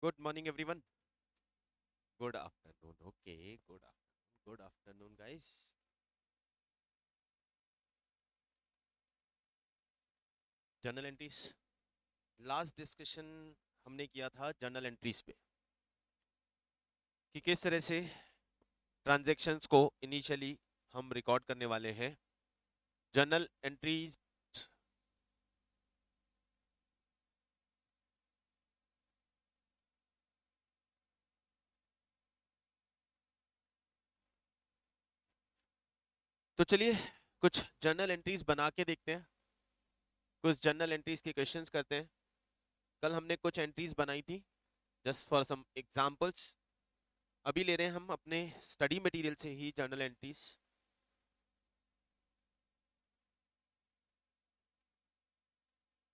Good morning, everyone. Good afternoon. Okay, good afternoon. Good afternoon, guys. Journal entries last discussion हमने किया था journal entries पे कि किस तरह से ट्रांजैक्शंस को इनिशियली हम रिकॉर्ड करने वाले हैं जर्नल एंट्रीज। तो चलिए कुछ जर्नल एंट्रीज बना के देखते हैं, कुछ जर्नल एंट्रीज के क्वेश्चंस करते हैं। कल हमने कुछ एंट्रीज बनाई थी जस्ट फॉर सम एग्जांपल्स। अभी ले रहे हैं हम अपने स्टडी मटेरियल से ही journal entries.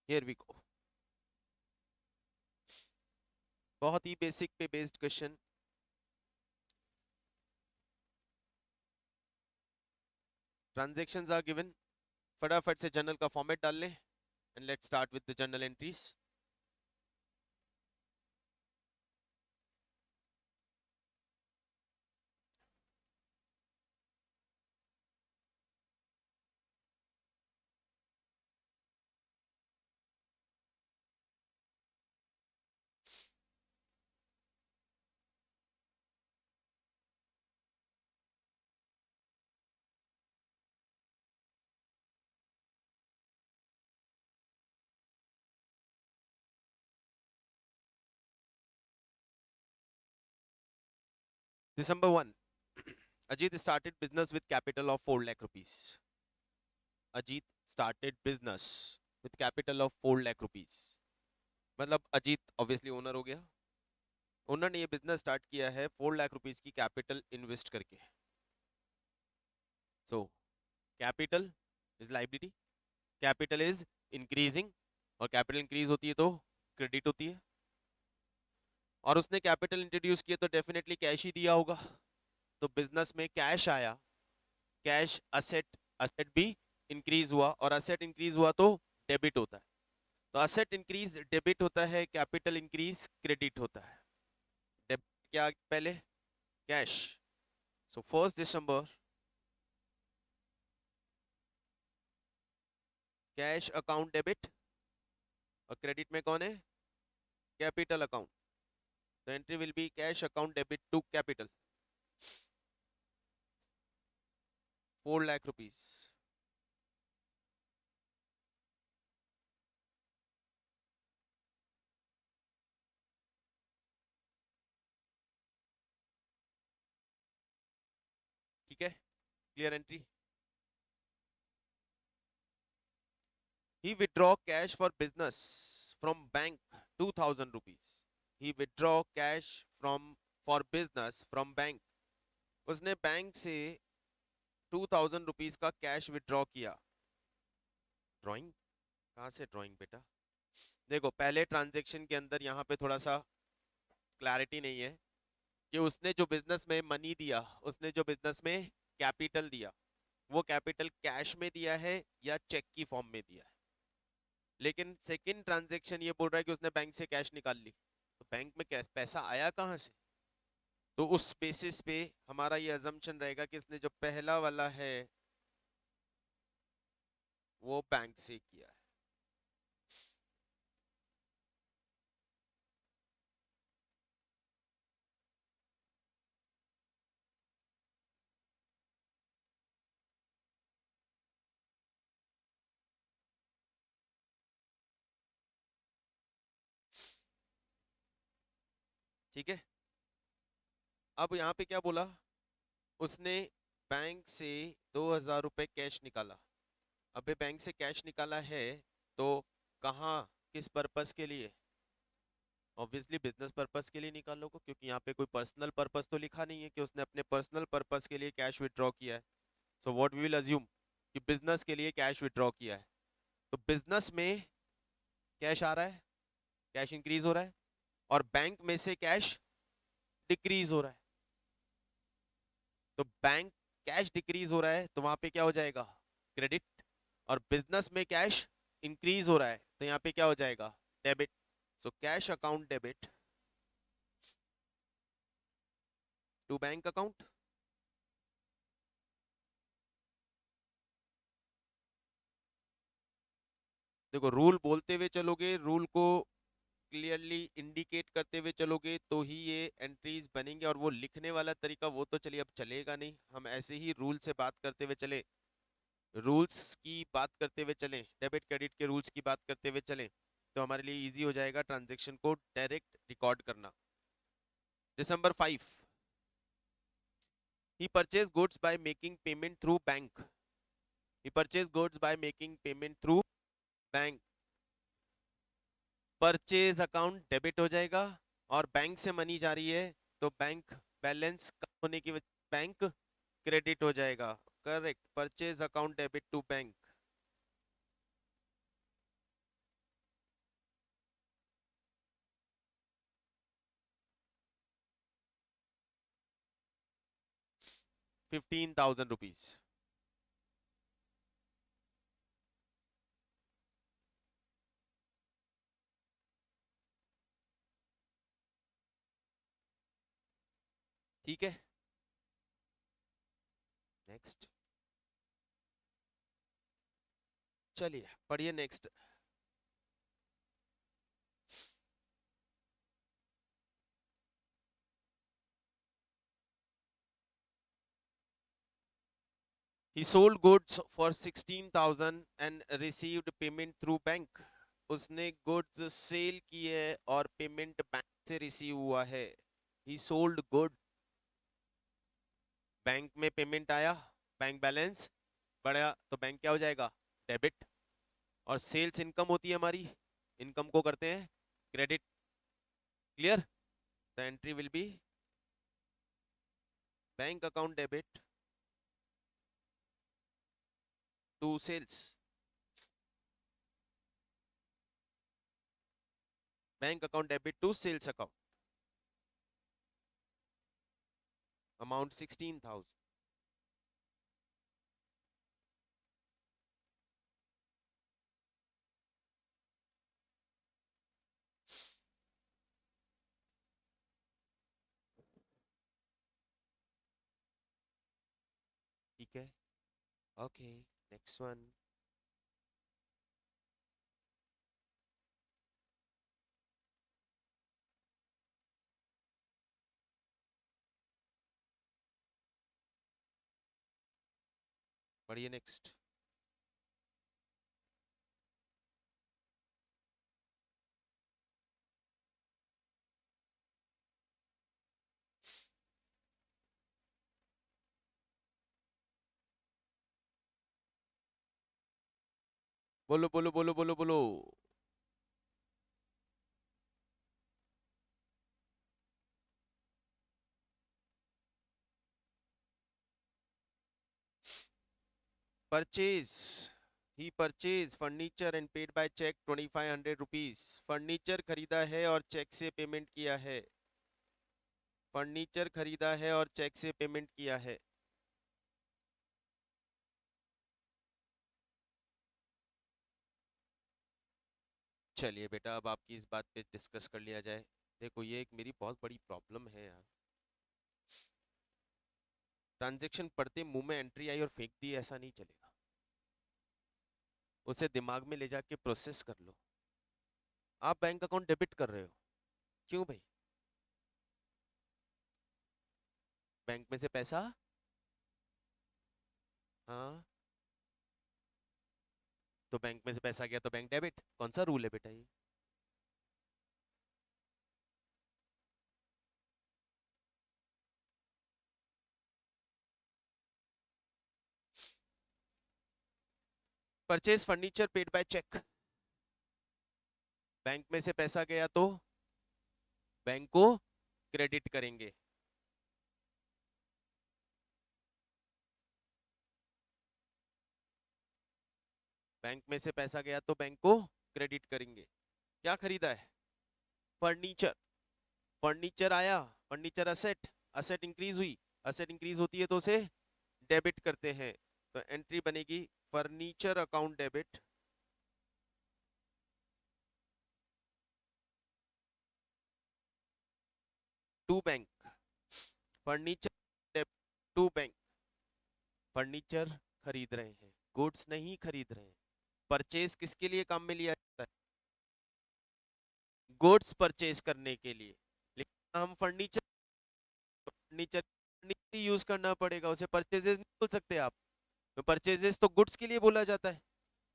Here we go. बहुत ही बेसिक पे based question. Transactions are given. फटाफट से जर्नल का फॉर्मेट डाल लें and let's start with the journal entries. December 1, Ajit started business with capital of 4 lakh rupees. Ajit started business with capital of 4 lakh rupees. मतलब Ajit obviously owner हो गया। Owner ने ये बिजनेस स्टार्ट किया है 4 लाख रुपीस की कैपिटल इन्वेस्ट करके। So capital is liability, capital is increasing, और कैपिटल इंक्रीज होती है तो क्रेडिट होती है। और उसने कैपिटल इंट्रोड्यूस किया तो डेफिनेटली कैश ही दिया होगा, तो बिजनेस में कैश आया। कैश असेट, असेट भी इंक्रीज हुआ, और असेट इंक्रीज हुआ तो डेबिट होता है। तो असेट इंक्रीज डेबिट होता है, कैपिटल इंक्रीज क्रेडिट होता है। डेबिट क्या पहले? Cash. So 1 December cash account debit, और क्रेडिट में कौन है? Capital account. तो entry will be cash account debit to capital 4 lakh rupees. ठीक है, clear entry. He withdraw cash for business from bank 2000 rupees. He withdraw cash from for business from bank. उसने bank से 2000 rupees का cash withdraw किया। Drawing कहाँ से drawing बेटा? देखो पहले ट्रांजैक्शन के अंदर यहाँ पे थोड़ा सा क्लैरिटी नहीं है कि उसने जो बिजनेस में मनी दिया, उसने जो बिजनेस में कैपिटल दिया, वो कैपिटल कैश में दिया है या चेक की फॉर्म में दिया है। लेकिन सेकंड ट्रांजैक्शन ये बोल रहा है कि उसने बैंक से कैश निकाल ली, तो बैंक में कैश पैसा आया कहाँ से? तो उस बेसिस पे हमारा ये अजम्पशन रहेगा कि इसने जो पहला वाला है वो बैंक से किया है। ठीक है, अब यहाँ पे क्या बोला? उसने बैंक से 2000 रुपए कैश निकाला। अबे बैंक से कैश निकाला है तो कहाँ, किस पर्पस के लिए? ऑब्वियसली बिजनेस पर्पस के लिए निकालोगे, क्योंकि यहाँ पे कोई पर्सनल पर्पस तो लिखा नहीं है कि उसने अपने पर्सनल पर्पस के लिए कैश विड्रॉ किया है। So what we will assume कि बिजनेस के लिए कैश विड्रॉ किया है। तो बिजनेस में कैश आ रहा है, कैश इंक्रीज हो रहा है, और बैंक में से कैश डिक्रीज हो रहा है। तो बैंक कैश डिक्रीज हो रहा है तो वहां पे क्या हो जाएगा? क्रेडिट। और बिजनेस में कैश इंक्रीज हो रहा है तो यहाँ पे क्या हो जाएगा? Debit. So cash account debit to bank account. देखो रूल बोलते हुए चलोगे, रूल को क्लियरली इंडिकेट करते हुए चलोगे तो ही ये एंट्रीज बनेंगे। और वो लिखने वाला तरीका वो तो चलिए अब चलेगा नहीं, हम ऐसे ही रूल से बात करते हुए चले, रूल्स की बात करते हुए चलें, डेबिट क्रेडिट के रूल्स की बात करते हुए चलें, तो हमारे लिए इजी हो जाएगा ट्रांजैक्शन को डायरेक्ट रिकॉर्ड करना। December 5, he purchased goods by making payment through bank, he purchased goods by making payment through bank। Purchase account debit हो जाएगा और बैंक से मनी जा रही है तो बैंक बैलेंस कम होने की वजह बैंक क्रेडिट हो जाएगा। Correct, purchase account debit to bank. ₹15,000। ठीक है, नेक्स्ट, चलिए पढ़िए next. He sold goods for 16,000 and received payment through bank। उसने गुड्स सेल की है और पेमेंट बैंक से रिसीव हुआ है। He sold good, बैंक में पेमेंट आया, बैंक बैलेंस बढ़ा तो बैंक क्या हो जाएगा, डेबिट। और सेल्स इनकम होती है हमारी, इनकम को करते हैं credit. Clear, the entry will be bank account debit to sales, bank account debit to sales account, amount 16,000। ठीक है, ओके, नेक्स्ट वन। पढ़िए नेक्स्ट। बोलो बोलो बोलो बोलो बोलो। Purchase, he purchase furniture and paid by cheque ₹2,500। Furniture खरीदा है और चेक से पेमेंट किया है, फर्नीचर खरीदा है और चेक से पेमेंट किया है। चलिए बेटा अब आपकी इस बात पे डिस्कस कर लिया जाए। देखो ये एक मेरी बहुत बड़ी प्रॉब्लम है यार, ट्रांजैक्शन पढ़ते मुंह में एंट्री आई और फेंक दी, ऐसा नहीं चलेगा, उसे दिमाग में ले जाके प्रोसेस कर लो। आप बैंक अकाउंट डेबिट कर रहे हो, क्यों भाई, बैंक में से पैसा, हाँ, तो बैंक में से पैसा गया तो बैंक डेबिट, कौन सा रूल है बेटा ये। Purchase furniture paid by cheque, bank में से पैसा गया तो बैंक को क्रेडिट करेंगे। बैंक में से पैसा गया तो बैंक को क्रेडिट करेंगे। क्या खरीदा है, फर्नीचर, फर्नीचर आया, फर्नीचर असेट, असेट इंक्रीज हुई, असेट इंक्रीज होती है तो उसे डेबिट करते हैं, तो एंट्री बनेगी furniture account debit to bank. Furniture to bank, furniture खरीद रहे हैं, गुड्स नहीं खरीद रहे हैं। परचेज किसके लिए काम में लिया जाता है? गुड्स परचेज करने के लिए। लेकिन हम फर्नीचर फर्नीचर फर्नीचर यूज करना पड़ेगा, उसे परचेजेस नहीं बोल सकते आप। तो परचेजेस तो गुड्स के लिए बोला जाता है,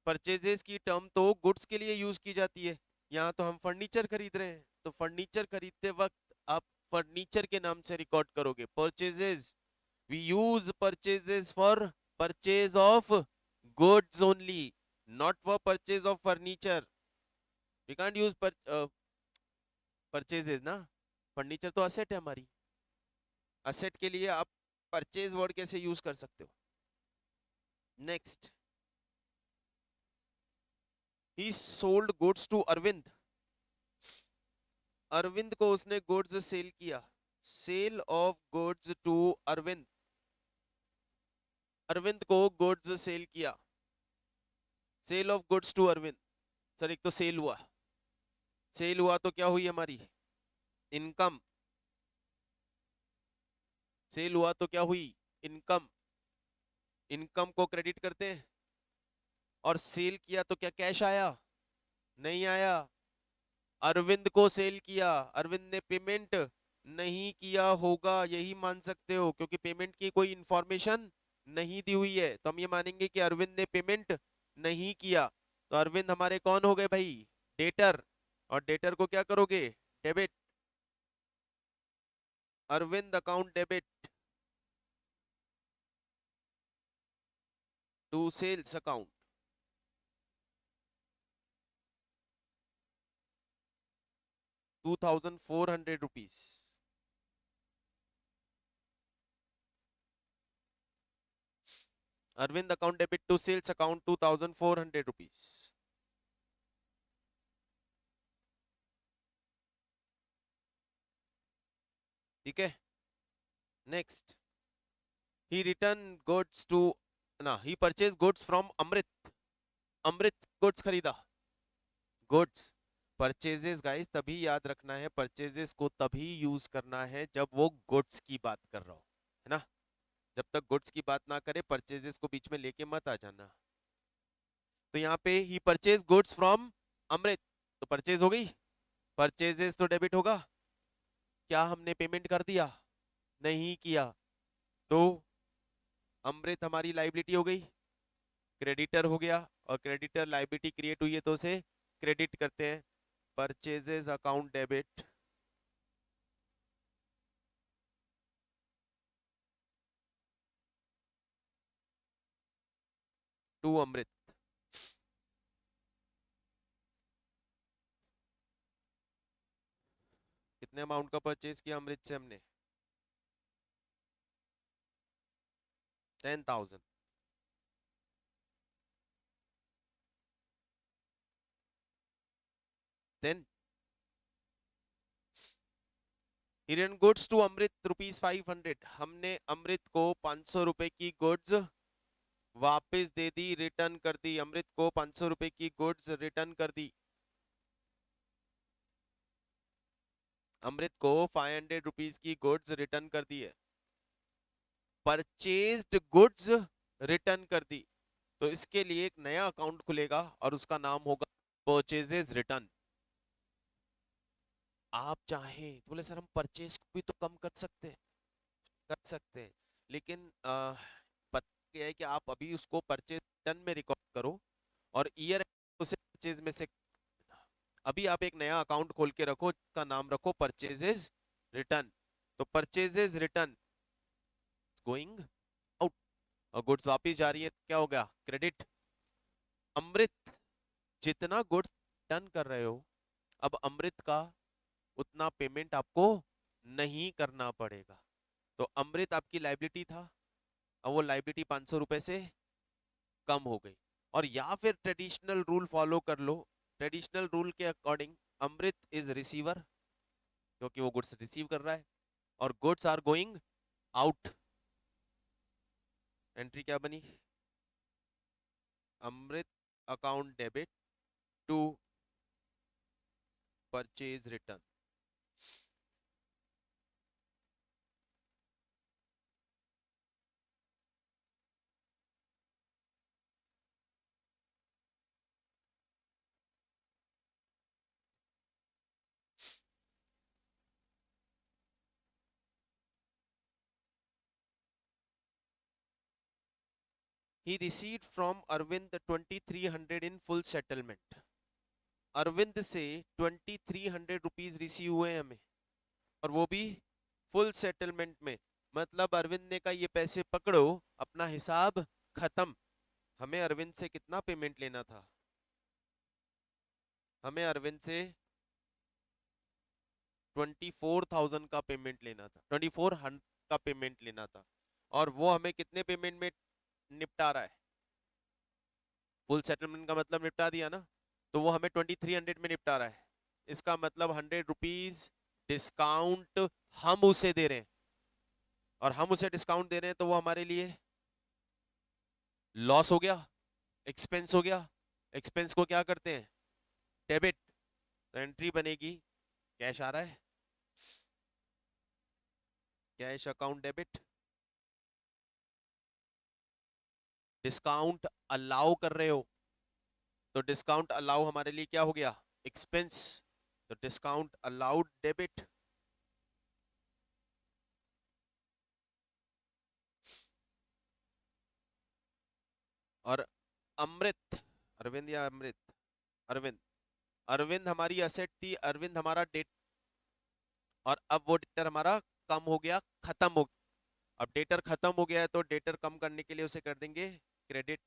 परचेजेस की टर्म तो गुड्स के लिए यूज की जाती है। यहाँ तो हम फर्नीचर खरीद रहे हैं, तो फर्नीचर खरीदते वक्त आप फर्नीचर के नाम से रिकॉर्ड करोगे। Purchases, we use purchases for purchase of goods only, not for purchase of furniture. We can't use purchases ना, फर्नीचर तो असेट है हमारी, असेट के लिए आप परचेज वर्ड कैसे यूज कर सकते हो? Next, he sold goods to Arvind, Arvind को उसने गुड्स सेल किया। Sale of goods to Arvind, Arvind को गुड्स सेल किया। Sale of goods to Arvind, sir एक तो सेल हुआ, सेल हुआ तो क्या हुई हमारी? इनकम। सेल हुआ तो क्या हुई? इनकम। इनकम को क्रेडिट करते हैं। और सेल किया तो क्या कैश आया? नहीं आया। अरविंद को सेल किया, अरविंद ने पेमेंट नहीं किया होगा, यही मान सकते हो, क्योंकि पेमेंट की कोई इंफॉर्मेशन नहीं दी हुई है, तो हम ये मानेंगे कि अरविंद ने पेमेंट नहीं किया। तो अरविंद हमारे कौन हो गए भाई? डेटर। और डेटर को क्या करोगे? Debit. Arvind account debit to sales account. 2400 rupees. Arvind account debit to sales account 2400 rupees. ठीक है। Next, he returned goods to, ना, he purchased goods from Amrit, Amrit goods खरीदा। गुड्स, परचेजेस गाइस तभी याद रखना है, परचेजेस को तभी यूज करना है जब वो गुड्स की बात कर रहा हो, है ना। जब तक गुड्स की बात ना करे परचेजेस को बीच में लेके मत आ जाना। तो यहाँ पे ही परचेज गुड्स फ्रॉम अमृत, तो परचेज हो गई, परचेजेस तो डेबिट होगा। क्या हमने पेमेंट कर दिया? नहीं किया, तो अमृत हमारी लाइबिलिटी हो गई, क्रेडिटर हो गया। और क्रेडिटर लाइबिलिटी क्रिएट हुई है तो उसे क्रेडिट करते हैं। परचेजेस अकाउंट डेबिट टू अमृत। कितने अमाउंट का परचेज किया अमृत से हमने? 10,000। देन हिरन गुड्स टू अमृत ₹500, हमने अमृत को 500 रुपए की गुड्स वापस दे दी, रिटर्न कर दी। अमृत को 500 रुपए की गुड्स रिटर्न कर दी। अमृत को 500 रुपीज की गुड्स रिटर्न कर दी है। परचेज्ड गुड्स रिटर्न कर दी, तो इसके लिए एक नया अकाउंट खुलेगा और उसका नाम होगा परचेजेस रिटर्न। आप चाहें तो बोले सर हम परचेज को भी तो कम कर सकते हैं, लेकिन पता क्या है कि आप अभी उसको परचेज रिटर्न में रिकॉर्ड करो और ईयर उसे परचेज में से, अभी आप एक नया अकाउंट खोल के रखो, का नाम रखो परचेजेस रिटर्न। तो परचेजेस रिटर्न गोइंग आउट, और गुड्स वापिस जा रही है, क्या हो गया? क्रेडिट। अमृत जितना गुड्स रिटर्न कर रहे हो, अब अमृत का उतना पेमेंट आपको नहीं करना पड़ेगा। तो अमृत आपकी लाइबिलिटी था, अब वो लाइबिलिटी 500 रुपए से कम हो गई। और या फिर ट्रेडिशनल रूल फॉलो कर लो, ट्रेडिशनल रूल के अकॉर्डिंग अमृत इज रिसीवर, क्योंकि वो गुड्स रिसीव कर रहा है, और goods are going out. Entry क्या बनी? Amrit account debit to purchase return. he received from Arvind 2300 in full settlement. Arvind से 2300 रुपीज रिसीव हुए हमें, और वो भी फुल सेटलमेंट में। मतलब अरविंद ने कहा ये पैसे पकड़ो, अपना हिसाब खत्म। हमें अरविंद से कितना पेमेंट लेना था? हमें अरविंद से 24,000 का पेमेंट लेना था, 2400 का पेमेंट लेना था, और वो हमें कितने पेमेंट में निपटा रहा है? फुल सेटलमेंट का मतलब निपटा दिया ना, तो वो हमें 2300 में निपटा रहा है। इसका मतलब 100 रुपीज डिस्काउंट हम उसे दे रहे हैं, और हम उसे डिस्काउंट दे रहे हैं तो वो हमारे लिए लॉस हो गया, एक्सपेंस हो गया। एक्सपेंस को क्या करते हैं? डेबिट। तो एंट्री बनेगी, कैश आ रहा है, cash account debit. Discount allow कर रहे हो, तो डिस्काउंट अलाउ हमारे लिए क्या हो गया? एक्सपेंस। तो डिस्काउंट अलाउड डेबिट। और अमृत, अरविंद या अमृत, अरविंद, अरविंद हमारी असेट थी, अरविंद हमारा डेट, और अब वो डेटर हमारा कम हो गया, खत्म हो गया। अब डेटर खत्म हो गया है तो डेटर कम करने के लिए उसे कर देंगे क्रेडिट।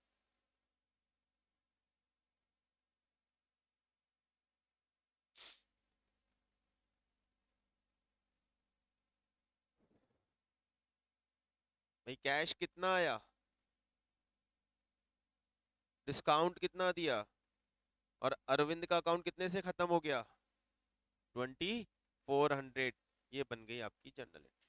भाई कैश कितना आया, डिस्काउंट कितना दिया, और अरविंद का अकाउंट कितने से खत्म हो गया? 2400। ये बन गई आपकी journal entry.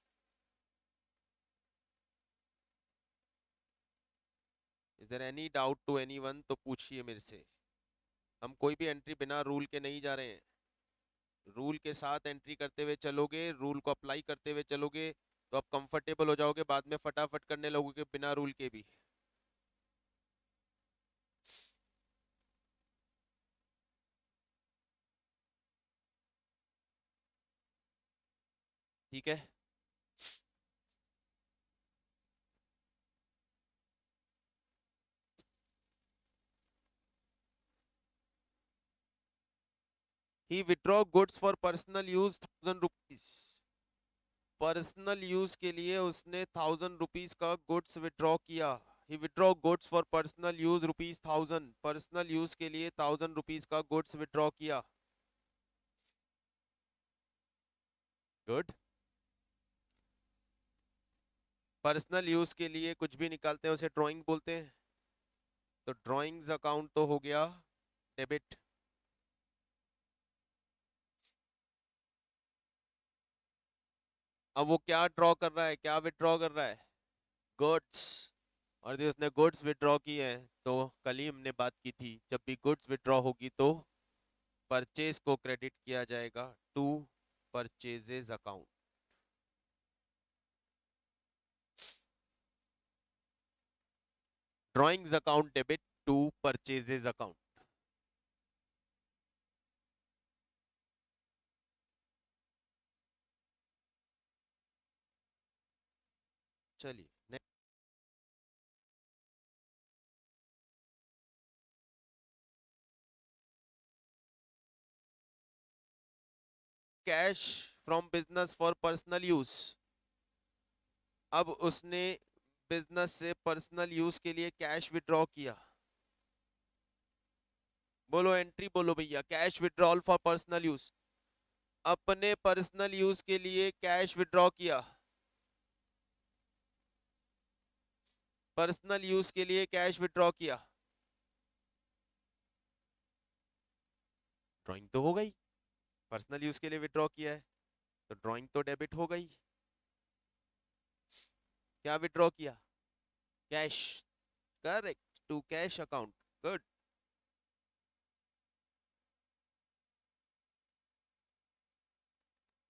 Is there any doubt to anyone? तो पूछिए मेरे से। हम कोई भी एंट्री बिना रूल के नहीं जा रहे हैं। रूल के साथ एंट्री करते हुए चलोगे, रूल को अप्लाई करते हुए चलोगे, तो आप कंफर्टेबल हो जाओगे, बाद में फटाफट करने लगोगे बिना रूल के भी। ठीक है। He withdraw goods for personal use 1000 rupees. Personal use के लिए उसने 1000 रुपीज का गुड्स विड्रॉ किया। He withdraw goods for personal use ₹1000। Personal use के लिए 1000 रुपीज का गुड्स विड्रॉ किया। गुड। पर्सनल यूज के लिए कुछ भी निकालते हैं उसे ड्राइंग बोलते हैं, तो ड्राइंग्स अकाउंट तो हो गया डेबिट। अब वो क्या ड्रॉ कर रहा है, क्या विड्रॉ कर रहा है? गुड्स। और यदि उसने गुड्स विड्रॉ की है, तो कल ही हमने बात की थी, जब भी गुड्स विड्रॉ होगी तो परचेज को क्रेडिट किया जाएगा to purchases account. Drawings account debit to purchases account. चलिए, cash from business for personal use. अब उसने बिजनेस से पर्सनल यूज के लिए कैश विड्रॉ किया। बोलो एंट्री, बोलो भैया, cash withdrawal for personal use. अपने पर्सनल यूज के लिए कैश विड्रॉ किया, पर्सनल यूज के लिए कैश विड्रॉ किया। ड्राइंग तो हो गई, पर्सनल यूज के लिए विड्रॉ किया है, तो ड्राइंग तो डेबिट हो गई। क्या विड्रॉ किया? Cash. Correct, to cash account. Good.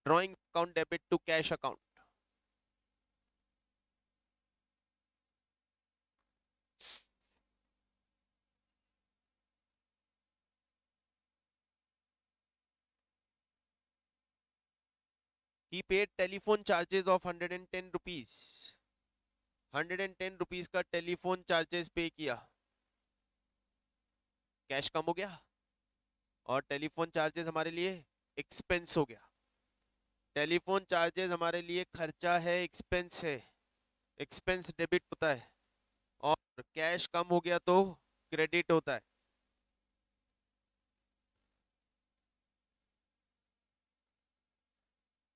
Drawing account debit to cash account. He paid telephone charges of 110 rupees. 110 rupees का टेलीफोन चार्जेस पे किया, कैश कम हो गया, और टेलीफोन चार्जेस हमारे लिए एक्सपेंस हो गया। टेलीफोन चार्जेस हमारे लिए खर्चा है, एक्सपेंस है, एक्सपेंस डेबिट होता है, और कैश कम हो गया तो क्रेडिट होता है।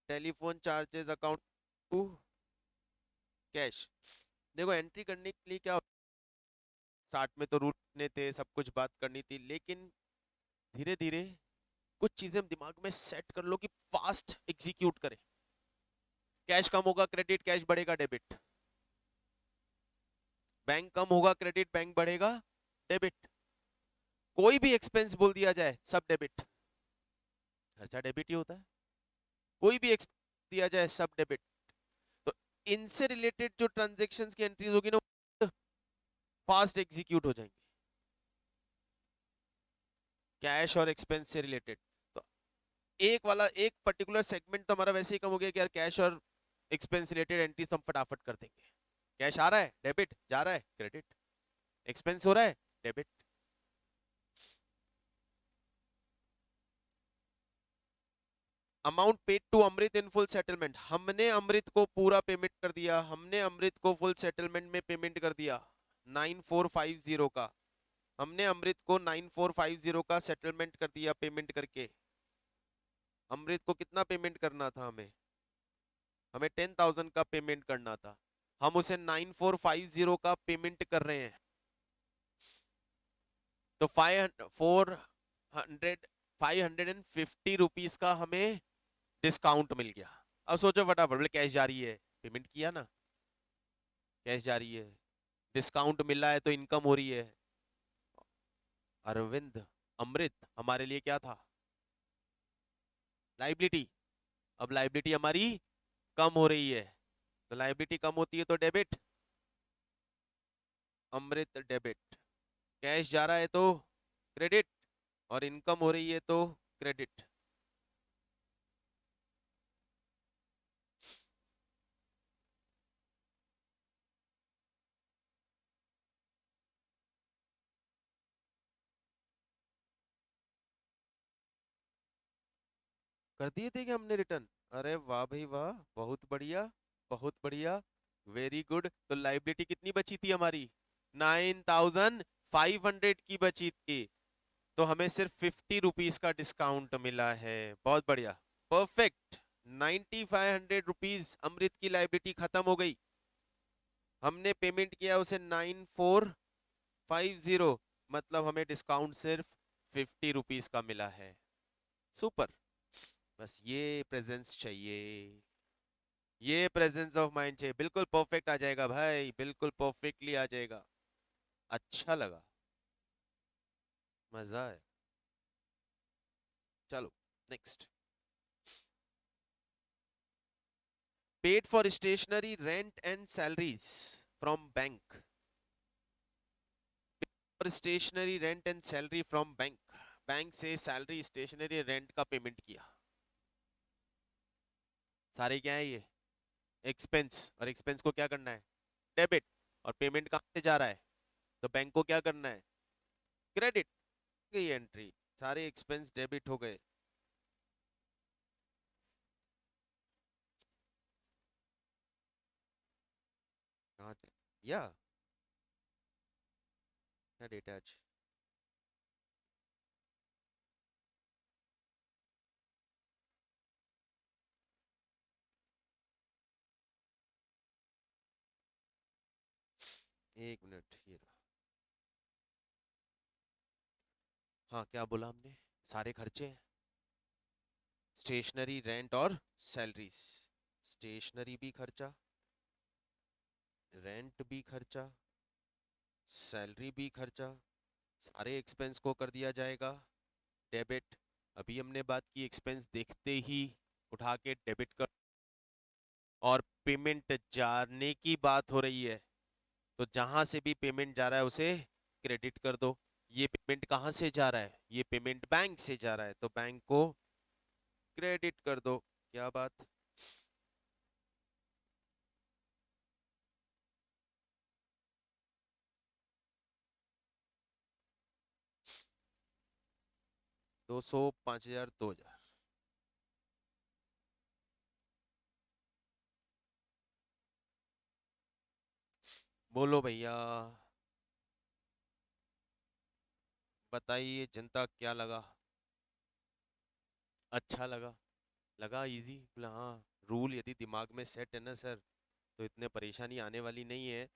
Telephone charges account to cash. देखो एंट्री करने के लिए क्या, स्टार्ट में तो रूल ने थे, सब कुछ बात करनी थी, लेकिन धीरे धीरे कुछ चीजें दिमाग में सेट कर लो कि फास्ट एग्जीक्यूट करें। कैश कम होगा क्रेडिट, कैश बढ़ेगा डेबिट। बैंक कम होगा क्रेडिट, बैंक बढ़ेगा डेबिट। कोई भी एक्सपेंस बोल दिया जाए सब डेबिट, खर्चा डेबिट ही होता है। कोई भी एक्सपेंस दिया जाए सब डेबिट। तो इनसे रिलेटेड जो ट्रांजेक्शन्स की एंट्रीज होगी ना, फास्ट एग्जीक्यूट हो जाएंगे, कैश और एक्सपेंस से रिलेटेड। तो एक पर्टिकुलर सेगमेंट तो हमारा वैसे ही कम हो गया कि यार कैश और एक्सपेंस रिलेटेड एंट्रीज हम फटाफट कर देंगे। कैश आ रहा है डेबिट, जा रहा है क्रेडिट, एक्सपेंस हो रहा है debit. Amount paid to Amrit in full settlement, हमने अमृत को पूरा पेमेंट कर दिया, हमने अमृत को फुल सेटलमेंट में पेमेंट कर दिया 9450 का। हमने अमृत को 9450 का सेटलमेंट कर दिया पेमेंट करके। अमृत को कितना पेमेंट करना था, हमें हमें 10,000 का पेमेंट करना था, हम उसे 9450 का पेमेंट कर रहे हैं। तो 550 रुपीज का हमें डिस्काउंट मिल गया। अब सोचो फटाफट, बोले कैश जा रही है, पेमेंट किया ना, कैश जा रही है, डिस्काउंट मिला है तो इनकम हो रही है। अरविंद, अमृत हमारे लिए क्या था, लाइबिलिटी। अब लाइबिलिटी हमारी कम हो रही है, तो लाइबिलिटी कम होती है तो डेबिट, अमृत डेबिट। कैश जा रहा है तो क्रेडिट, और इनकम हो रही है तो क्रेडिट। कर दिए थे कि हमने रिटर्न, अरे वाह भाई वाह, बहुत बढ़िया, बहुत बढ़िया, वेरी गुड। तो लाइबिलिटी कितनी बची थी हमारी, 9500 की बची थी, तो हमें सिर्फ 50 रुपीज का डिस्काउंट मिला है। बहुत बढ़िया, परफेक्ट। 9500 रुपीज अमृत की लाइबिलिटी खत्म हो गई, हमने पेमेंट किया उसे 9450, मतलब हमें डिस्काउंट सिर्फ 50 रुपीज का मिला है। सुपर। बस ये प्रेजेंस चाहिए, ये प्रेजेंस ऑफ माइंड चाहिए, बिल्कुल परफेक्ट आ जाएगा भाई, बिल्कुल परफेक्टली आ जाएगा। अच्छा लगा, मजा है। चलो next. Paid for stationery rent and salaries from bank, और stationery rent and salary from bank, bank से सैलरी स्टेशनरी रेंट का पेमेंट किया। सारे क्या है ये, एक्सपेंस, और एक्सपेंस को क्या करना है, डेबिट, और पेमेंट कहाँ से जा रहा है, तो बैंक को क्या करना है, क्रेडिट। गई एंट्री, सारे एक्सपेंस डेबिट हो गए। कहाँ थे? या क्या डेट है आज, एक मिनट ये रहा। हाँ क्या बोला हमने, सारे खर्चे हैं, स्टेशनरी रेंट और सैलरीज। स्टेशनरी भी खर्चा, रेंट भी खर्चा, सैलरी भी खर्चा, सारे एक्सपेंस को कर दिया जाएगा डेबिट। अभी हमने बात की एक्सपेंस देखते ही उठा के डेबिट कर, और पेमेंट जाने की बात हो रही है, तो जहां से भी पेमेंट जा रहा है उसे क्रेडिट कर दो। ये पेमेंट कहाँ से जा रहा है, ये पेमेंट बैंक से जा रहा है, तो बैंक को क्रेडिट कर दो। क्या बात, 200, 5000, 2000। बोलो भैया, बताइए जनता क्या लगा? अच्छा लगा? लगा इजी? बोला हाँ। रूल यदि दिमाग में सेट है ना सर, तो इतने परेशानी आने वाली नहीं है।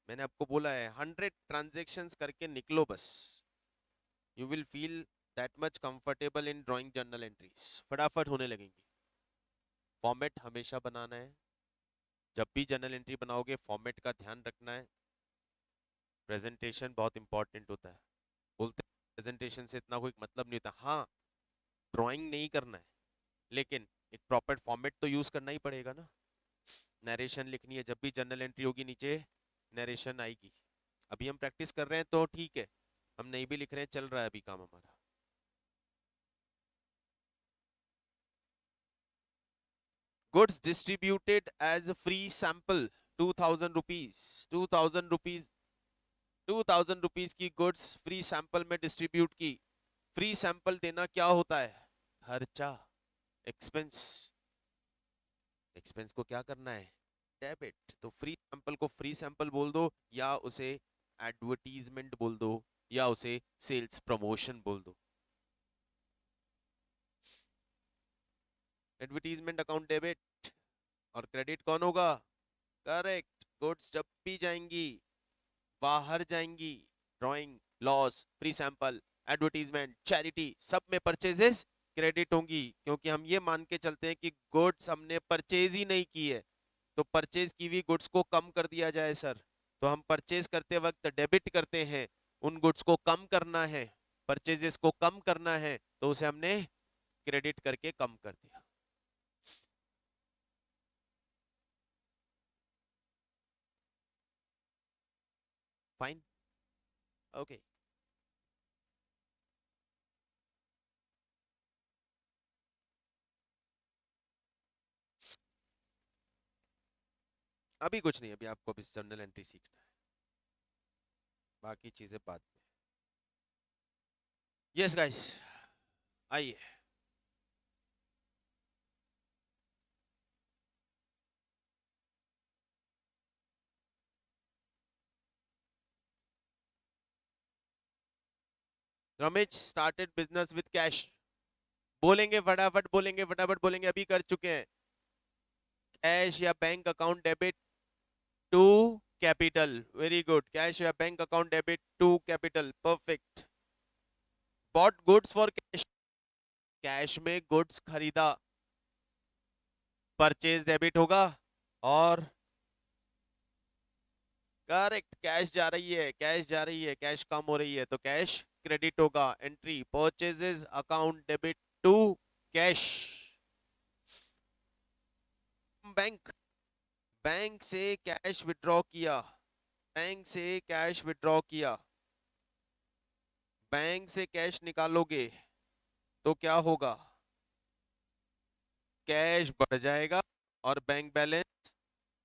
मैंने आपको बोला है 100 ट्रांजेक्शन्स करके निकलो बस। You will feel that much comfortable in drawing journal entries, फटाफट होने लगेंगी। फॉर्मेट हमेशा बनाना है। जब भी जर्नल एंट्री बनाओगे फॉर्मेट का ध्यान रखना है। प्रेजेंटेशन बहुत इंपॉर्टेंट होता है। बोलते हैं प्रेजेंटेशन से इतना कोई मतलब नहीं होता। हाँ, ड्राइंग नहीं करना है, लेकिन एक प्रॉपर फॉर्मेट तो यूज करना ही पड़ेगा ना। नरेशन लिखनी है, जब भी जर्नल एंट्री होगी नीचे नरेशन आएगी। अभी हम प्रैक्टिस कर रहे हैं तो ठीक है, हम नहीं भी लिख रहे हैं, चल रहा है अभी काम हमारा। Goods distributed as free sample 2000 rupees. 2000 rupees, 2000 rupees की गुड्स फ्री सैंपल में डिस्ट्रीब्यूट की। फ्री सैंपल देना क्या होता है? खर्चा, एक्सपेंस। एक्सपेंस को क्या करना है? डेबिट। तो फ्री सैंपल को फ्री सैंपल बोल दो, या उसे एडवर्टीजमेंट बोल दो, या उसे सेल्स प्रमोशन बोल दो। एडवर्टीजमेंट अकाउंट डेबिट, और क्रेडिट कौन होगा? करेक्ट। गुड्स जब भी जाएंगी, बाहर जाएंगी, drawing, loss, free sample, advertisement, charity, सब में परचेजेस क्रेडिट होंगी, क्योंकि हम ये मान के चलते हैं कि गुड्स हमने परचेज ही नहीं की है। तो परचेज की हुई गुड्स को कम कर दिया जाए सर। तो हम परचेज करते वक्त डेबिट करते हैं, उन गुड्स को कम करना है, परचेजेस को कम करना है, तो उसे हमने क्रेडिट करके कम कर दिया। Fine, okay. अभी कुछ नहीं, अभी आपको अभी जर्नल एंट्री सीखना है, बाकी चीजें बाद में। यस गाइस, आइए। Ramesh started business with cash. बोलेंगे फटाफट, बोलेंगे फटाफट, बोलेंगे, अभी कर चुके हैं। कैश या bank account debit to capital. Very good. Cash या bank account debit to capital, perfect. Bought goods for cash, cash में गुड्स खरीदा, परचेज डेबिट होगा। और करेक्ट, कैश जा रही है, कैश जा रही है, कैश कम हो रही है, तो कैश क्रेडिट होगा। Entry purchases account debit to cash. Bank, bank से कैश विड्रॉ किया, बैंक से कैश विड्रॉ किया। बैंक से कैश निकालोगे तो क्या होगा? कैश बढ़ जाएगा और बैंक बैलेंस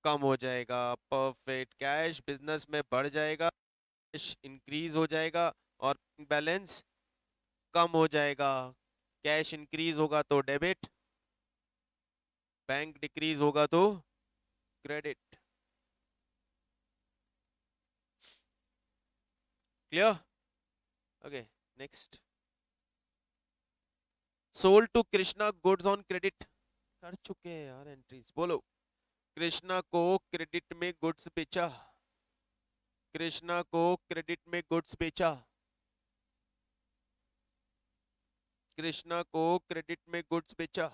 कम हो जाएगा। परफेक्ट। कैश बिजनेस में बढ़ जाएगा, कैश इंक्रीज हो जाएगा, और बैंक बैलेंस कम हो जाएगा। कैश इंक्रीज होगा तो डेबिट, बैंक डिक्रीज होगा तो credit. Clear? Okay, next. Sold to Krishna goods on credit. कर चुके हैं यार एंट्रीज, बोलो। कृष्णा को क्रेडिट में गुड्स बेचा, कृष्णा को क्रेडिट में गुड्स बेचा, कृष्णा को क्रेडिट में गुड्स बेचा।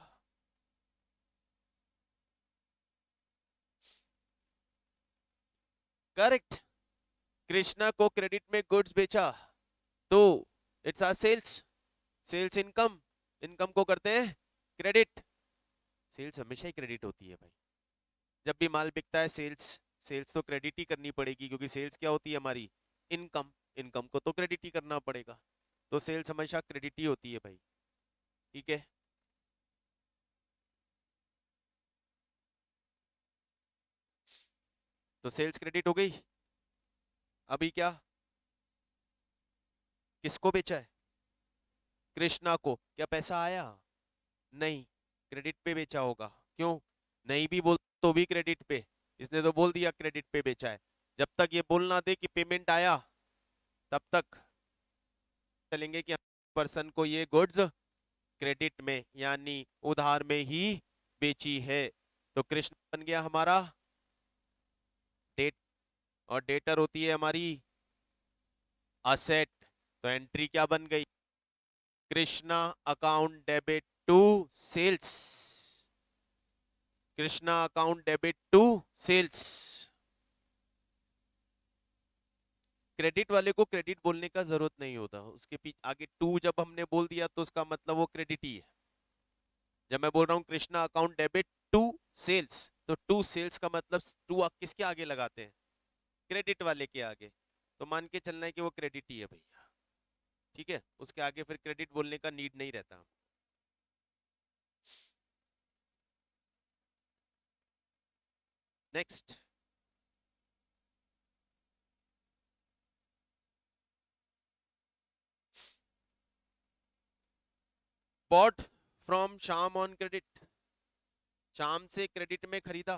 करेक्ट। कृष्णा को क्रेडिट में गुड्स बेचा, तो it's our sales, sales income. Income को करते हैं क्रेडिट। सेल्स हमेशा ही क्रेडिट होती है भाई। जब भी माल बिकता है सेल्स, सेल्स तो क्रेडिट ही करनी पड़ेगी, क्योंकि सेल्स क्या होती है हमारी? इनकम। इनकम को तो क्रेडिट ही करना पड़ेगा, तो सेल्स हमेशा क्रेडिट ही होती है भाई। ठीक है। तो सेल्स क्रेडिट हो गई। अभी क्या, किसको बेचा है? कृष्णा को क्या पैसा आया? नहीं, क्रेडिट पे बेचा होगा। क्यों? नहीं भी बोल तो भी क्रेडिट पे, इसने तो बोल दिया क्रेडिट पे बेचा है। जब तक ये बोल ना दे कि पेमेंट आया, तब तक चलेंगे कि पर्सन को ये गुड्स क्रेडिट में यानी उधार में ही बेची है। तो कृष्ण बन गया हमारा डेट, और डेटर होती है हमारी असेट। तो एंट्री क्या बन गई? Krishna account debit to sales. Krishna account debit to sales. Credit वाले को क्रेडिट बोलने का जरूरत नहीं होता, उसके पीछे आगे टू जब हमने बोल दिया तो उसका मतलब वो क्रेडिट ही है। जब मैं बोल रहा हूँ Krishna account debit to sales, तो टू सेल्स का मतलब टू किसके आगे लगाते हैं? क्रेडिट वाले के आगे। तो मान के चलना है कि वो क्रेडिट ही है भैया, ठीक है, उसके आगे फिर क्रेडिट बोलने का नीड नहीं रहता। नेक्स्ट, बॉट फ्रॉम शाम ऑन क्रेडिट। शाम से क्रेडिट में खरीदा,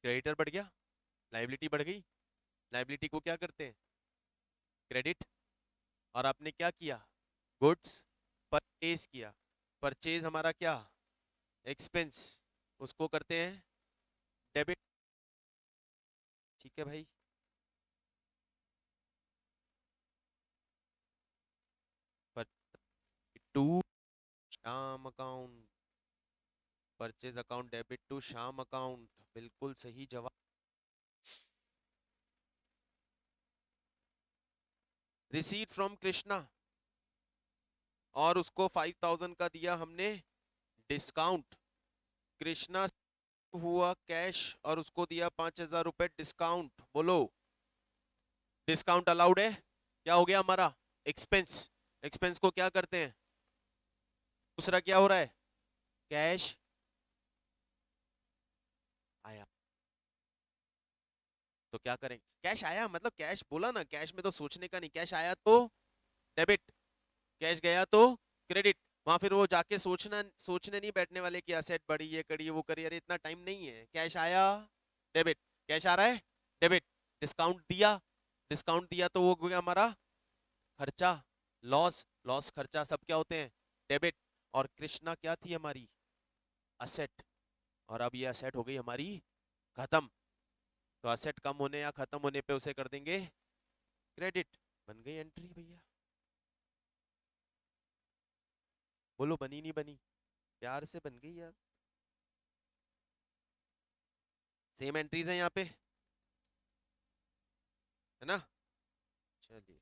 क्रेडिटर बढ़ गया, लाइबिलिटी बढ़ गई। लाइबिलिटी को क्या करते हैं? क्रेडिट। और आपने क्या किया? गुड्स परचेज किया। परचेज हमारा क्या? एक्सपेंस, उसको करते हैं डेबिट। ठीक है भाई। पर to Shyam account, purchase account debit to Shyam account, बिल्कुल सही जवाब। रिसीट फ्रॉम कृष्णा, और उसको 5000 का दिया हमने डिस्काउंट। कृष्णा हुआ कैश और उसको दिया 5000 रुपए डिस्काउंट। बोलो, डिस्काउंट अलाउड है? क्या हो गया हमारा? एक्सपेंस। एक्सपेंस को क्या करते हैं? दूसरा क्या हो रहा है? कैश आया, तो क्या करेंगे? कैश आया मतलब कैश बोला ना, कैश में तो सोचने का नहीं, कैश आया तो डेबिट, कैश गया तो क्रेडिट। वहां फिर वो जाके सोचने नहीं बैठने वाले कि असेट बढ़ी, ये करी वो करी, अरे इतना टाइम नहीं है। कैश आया डेबिट, कैश आ रहा है डेबिट, डिस्काउंट दिया, डिस्काउंट दिया तो वो हो गया हमारा खर्चा। लॉस, लॉस खर्चा सब क्या होते हैं? डेबिट। और कृष्णा क्या थी हमारी? असेट। और अब ये असेट हो गई हमारी खत्म, तो असेट कम होने या खत्म होने पे उसे कर देंगे क्रेडिट। बन गई एंट्री भैया। बोलो बनी नहीं बनी? प्यार से बन गई यार। सेम एंट्रीज है यहाँ पे, है ना? चलिए,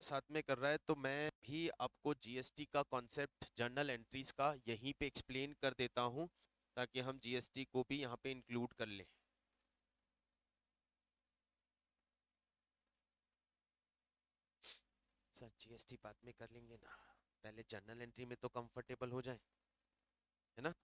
साथ में कर रहा है तो मैं भी आपको जीएसटी का कॉन्सेप्ट जर्नल एंट्रीज का यहीं पे एक्सप्लेन कर देता हूँ, ताकि हम जीएसटी को भी यहाँ पे इंक्लूड कर लें। सर जीएसटी बाद में कर लेंगे ना, पहले जर्नल एंट्री में तो कंफर्टेबल हो जाए, है ना?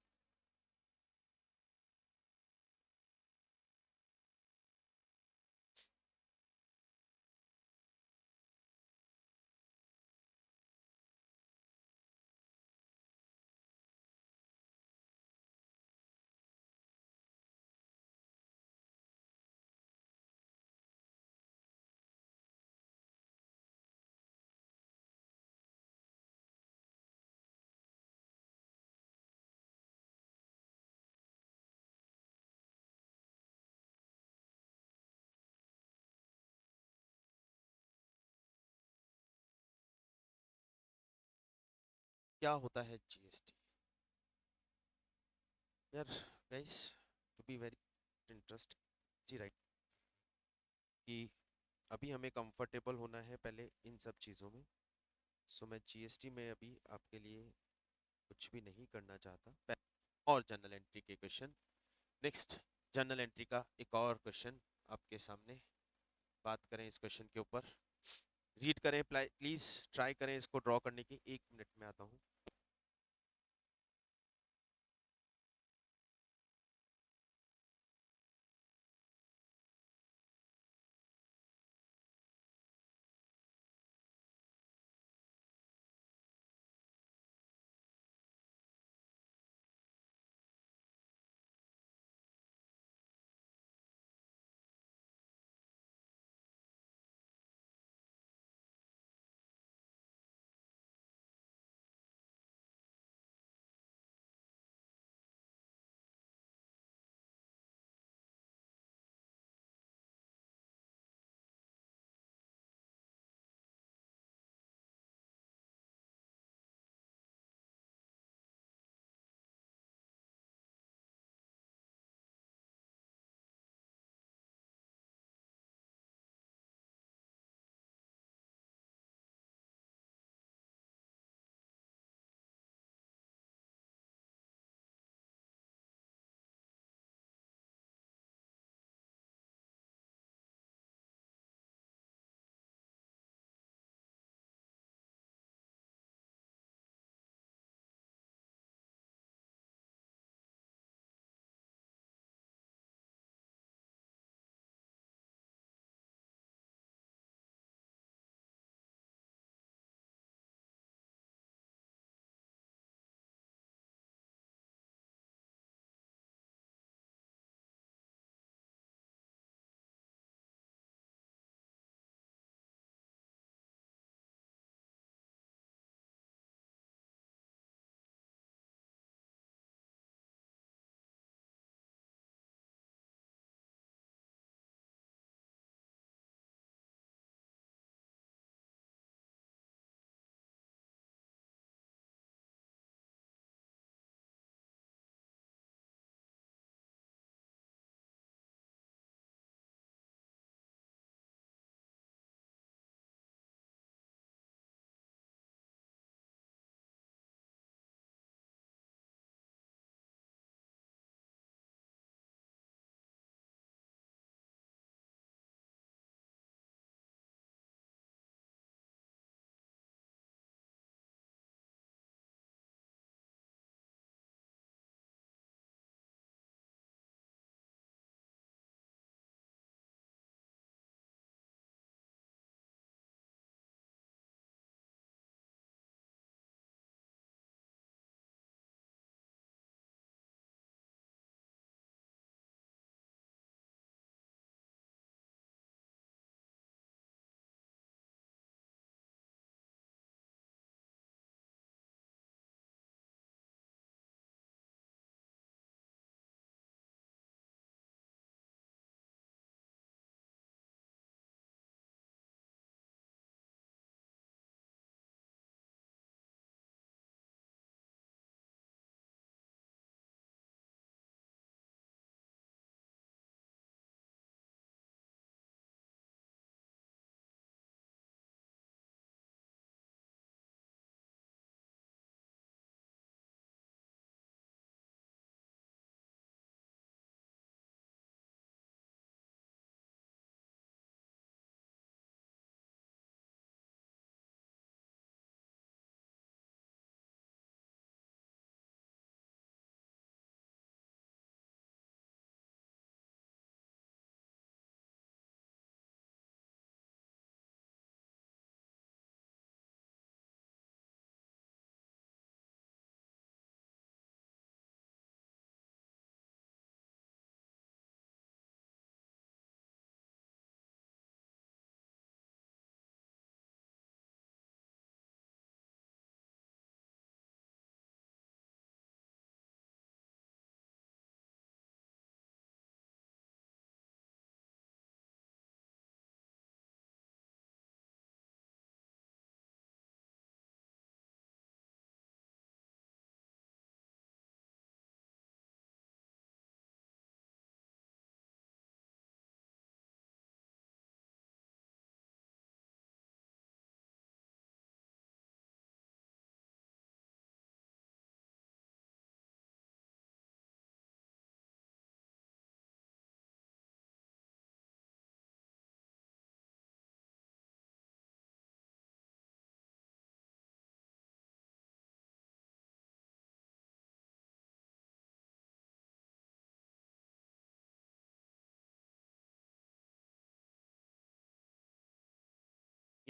क्या होता है जीएसटी यार? Guys, to be very interesting, right, कि अभी हमें कंफर्टेबल होना है पहले इन सब चीज़ों में। सो मैं जीएसटी में अभी आपके लिए कुछ भी नहीं करना चाहता और जनरल एंट्री के क्वेश्चन नेक्स्ट। जर्नल एंट्री का एक और क्वेश्चन आपके सामने, बात करें इस क्वेश्चन के ऊपर। रीड करें प्लीज, ट्राई करें इसको ड्रॉ करने की। 1 मिनट में आता हूँ।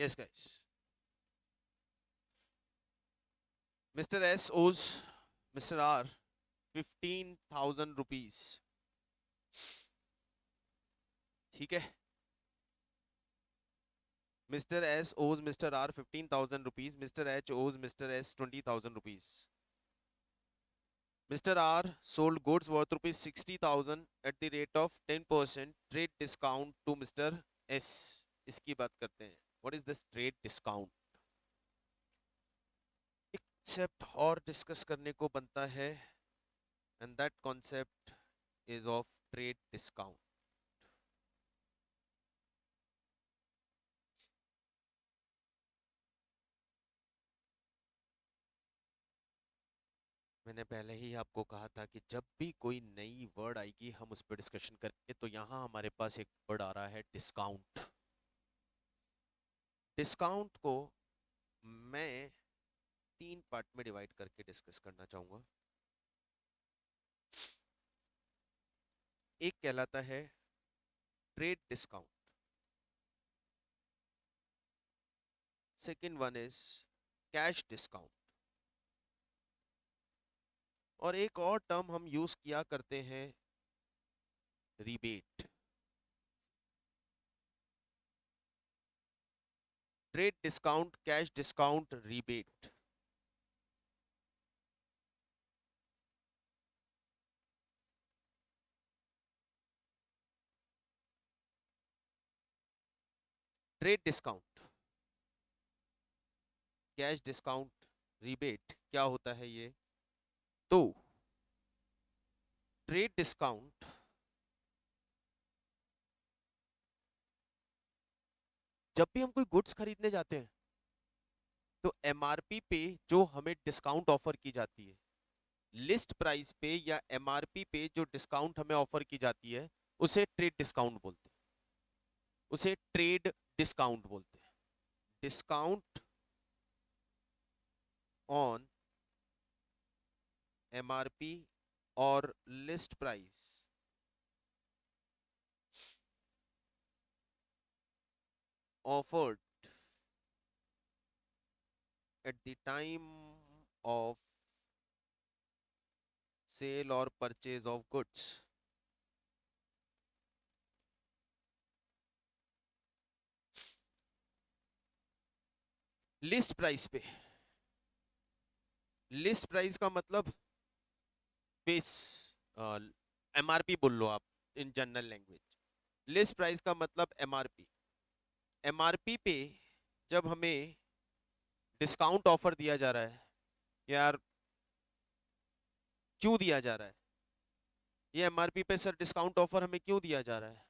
Yes, guys. Mr. S owes Mr. R 15,000 rupees. ठीक है. Mr. S owes Mr. R 15,000 rupees. Mr. H owes Mr. S 20,000 rupees. Mr. R sold goods worth rupees 60,000 at the rate of 10% trade discount to Mr. S. इसकी बात करते हैं. What is this trade discount? एक concept और discuss करने को बनता है, and that concept is of trade discount. मैंने पहले ही आपको कहा था कि जब भी कोई नई वर्ड आएगी हम उस पर डिस्कशन करेंगे. तो यहाँ हमारे पास एक वर्ड आ रहा है डिस्काउंट. डिस्काउंट को मैं 3 पार्ट में डिवाइड करके डिस्कस करना चाहूंगा. एक कहलाता है trade discount. Second one is cash discount. और एक और टर्म हम यूज किया करते हैं, rebate. Trade discount, cash discount, rebate. Trade discount, cash discount, rebate क्या होता है ये? तो ट्रेड डिस्काउंट जब भी हम कोई गुड्स खरीदने जाते हैं तो एमआरपी पे जो हमें डिस्काउंट ऑफर की जाती है, लिस्ट प्राइस पे या एमआरपी पे जो डिस्काउंट हमें ऑफर की जाती है, उसे ट्रेड डिस्काउंट बोलते हैं. उसे ट्रेड डिस्काउंट बोलते हैं. डिस्काउंट ऑन एमआरपी और list price offered at the time of sale or purchase of goods. List price पे. लिस्ट प्राइस का मतलब फेस एमआरपी बोल लो आप in general language. List price का मतलब एमआरपी. एमआरपी पे जब हमें डिस्काउंट ऑफर दिया जा रहा है, यार क्यों दिया जा रहा है ये एमआरपी पे सर डिस्काउंट ऑफर हमें क्यों दिया जा रहा है?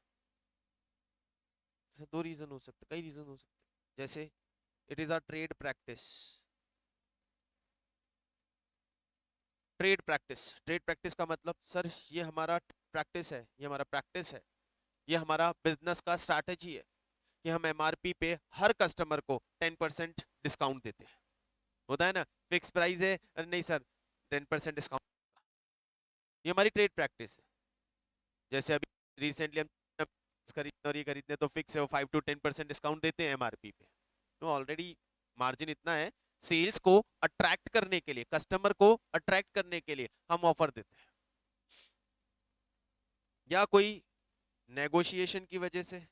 सर 2 रीजन हो सकते, कई रीजन हो सकते. जैसे it is a trade practice. Trade practice, trade practice का मतलब सर ये हमारा प्रैक्टिस है, ये हमारा प्रैक्टिस है, ये हमारा बिजनेस का स्ट्रैटेजी है कि हम एमआरपी पे हर कस्टमर को 10% डिस्काउंट देते हैं. होता है ना, फिक्स प्राइस है, अरे नहीं सर 10% डिस्काउंट. ये हमारी ट्रेड प्रैक्टिस है. जैसे अभी रिसेंटली हम खरीदते और ये खरीदते तो फिक्स है, वो 5 to 10% डिस्काउंट देते हैं एमआरपी पे. तो ऑलरेडी मार्जिन इतना है, सेल्स को अट्रैक्ट करने के लिए, कस्टमर को अट्रैक्ट करने के लिए हम ऑफर देते हैं. या कोई नेगोशिएशन की वजह से,